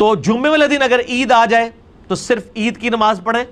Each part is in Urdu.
تو جمعے والے دن اگر عید آ جائے تو صرف عید کی نماز پڑھیں،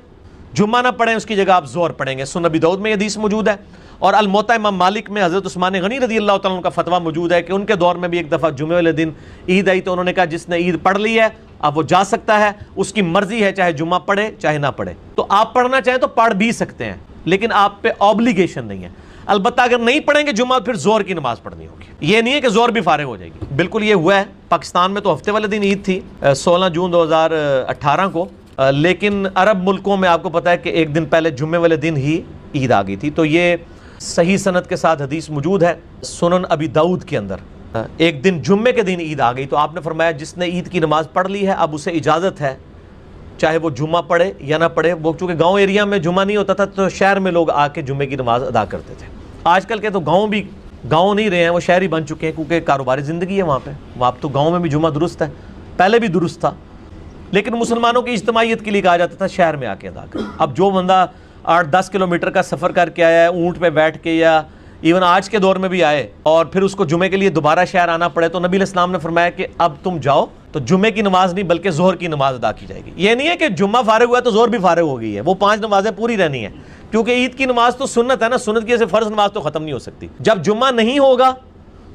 جمعہ نہ پڑھیں، اس کی جگہ آپ ظہر پڑھیں گے۔ سنن ابی داؤد میں یہ حدیث موجود ہے، اور الموطا امام مالک میں حضرت عثمان غنی رضی اللہ تعالیٰ عنہ کا فتویٰ موجود ہے کہ ان کے دور میں بھی ایک دفعہ جمعے والے دن عید آئی تو انہوں نے کہا جس نے عید پڑھ لی ہے اب وہ جا سکتا ہے، اس کی مرضی ہے چاہے جمعہ پڑھے چاہے نہ پڑھے۔ تو آپ پڑھنا چاہیں تو پڑھ بھی سکتے ہیں، لیکن آپ پہ اوبلیگیشن نہیں ہے۔ البتہ اگر نہیں پڑھیں گے جمعہ پھر ظہر کی نماز پڑھنی ہوگی، یہ نہیں ہے کہ ظہر بھی فارغ ہو جائے گی۔ بالکل یہ ہوا ہے، پاکستان میں تو ہفتے والے دن عید تھی 16 جون 2018 کو، لیکن عرب ملکوں میں آپ کو پتا ہے کہ ایک دن پہلے جمعے والے دن ہی عید آ گئی تھی۔ تو یہ صحیح سند کے ساتھ حدیث موجود ہے سنن ابی داؤد کے اندر، ایک دن جمعے کے دن عید آ گئی تو آپ نے فرمایا جس نے عید کی نماز پڑھ لی ہے اب اسے اجازت ہے چاہے وہ جمعہ پڑھے یا نہ پڑھے۔ وہ چونکہ گاؤں ایریا میں جمعہ نہیں ہوتا تھا تو شہر میں لوگ آ کے جمعے کی نماز ادا کرتے تھے۔ آج کل کے تو گاؤں بھی گاؤں نہیں رہے ہیں، وہ شہر ہی بن چکے ہیں کیونکہ کاروباری زندگی ہے وہاں پہ۔ وہاں تو گاؤں میں بھی جمعہ درست ہے، پہلے بھی درست تھا، لیکن مسلمانوں کی اجتماعیت کے لیے کہا جاتا تھا شہر میں آ کے ادا کر۔ اب جو بندہ 8-10 کلومیٹر کا سفر کر کے آیا ہے اونٹ پہ بیٹھ کے، یا ایون آج کے دور میں بھی آئے اور پھر اس کو جمعے کے لیے دوبارہ شہر آنا پڑے، تو نبی علیہ السلام نے فرمایا کہ اب تم جاؤ تو جمعے کی نماز نہیں بلکہ ظہر کی نماز ادا کی جائے گی۔ یہ نہیں ہے کہ جمعہ فارغ ہوا ہے تو ظہر بھی فارغ ہو گئی ہے، وہ 5 نمازیں پوری رہنی ہیں، کیونکہ عید کی نماز تو سنت ہے نا، سنت کی جیسے فرض نماز تو ختم نہیں ہو سکتی۔ جب جمعہ نہیں ہوگا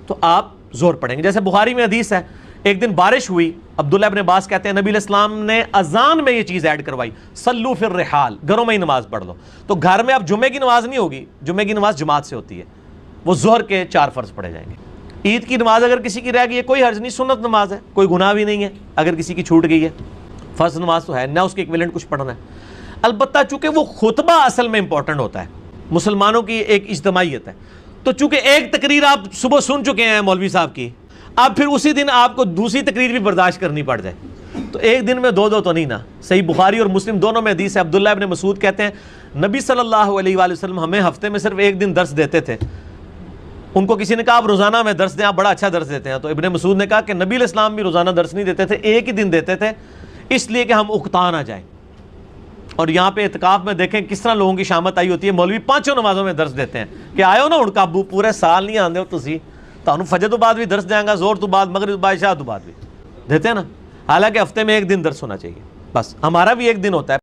تو آپ ظہر پڑھیں گے۔ جیسے بخاری میں حدیث ہے، ایک دن بارش ہوئی، عبداللہ ابن عباس کہتے ہیں نبی علیہ السلام نے اذان میں یہ چیز ایڈ کروائی، صلو فی الرحال، گھروں میں ہی نماز پڑھ لو۔ تو گھر میں اب جمعے کی نماز نہیں ہوگی، جمعے کی نماز جماعت سے ہوتی ہے، وہ ظہر کے 4 فرض پڑھے جائیں گے۔ عید کی نماز اگر کسی کی رہ گئی ہے کوئی حرج نہیں، سنت نماز ہے، کوئی گناہ بھی نہیں ہے اگر کسی کی چھوٹ گئی ہے، فرض نماز تو ہے نہ اس کے ایکویلنٹ کچھ پڑھنا ہے۔ البتہ چونکہ وہ خطبہ اصل میں امپورٹنٹ ہوتا ہے، مسلمانوں کی ایک اجتماعیت ہے، تو چونکہ ایک تقریر آپ صبح سن چکے ہیں مولوی صاحب کی، اب پھر اسی دن آپ کو دوسری تقریر بھی برداشت کرنی پڑ جائے تو ایک دن میں 2 تو نہیں نا۔ صحیح بخاری اور مسلم دونوں میں حدیث ہے، عبداللہ ابن مسعود کہتے ہیں نبی صلی اللہ علیہ وآلہ وسلم ہمیں ہفتے میں صرف ایک دن درس دیتے تھے۔ ان کو کسی نے کہا آپ روزانہ میں درس دیں، آپ بڑا اچھا درس دیتے ہیں، تو ابن مسعود نے کہا کہ نبی علیہ السلام بھی روزانہ درس نہیں دیتے تھے، ایک ہی دن دیتے تھے، اس لیے کہ ہم اکتا نہ جائیں۔ اور یہاں پہ اعتکاف میں دیکھیں کس طرح لوگوں کی شامت آئی ہوتی ہے، مولوی 5 نمازوں میں درس دیتے ہیں کہ آئے نا ہن قابو پورے سال نہیں آندے ہو تسی، تانوں فجر تو بعد بھی درس دیں گا، زور تو بعد، مغرب تو بعد، عشاء تو بعد بھی دیتے ہیں نا، حالانکہ ہفتے میں ایک دن درس ہونا چاہیے، بس ہمارا بھی ایک دن ہوتا ہے۔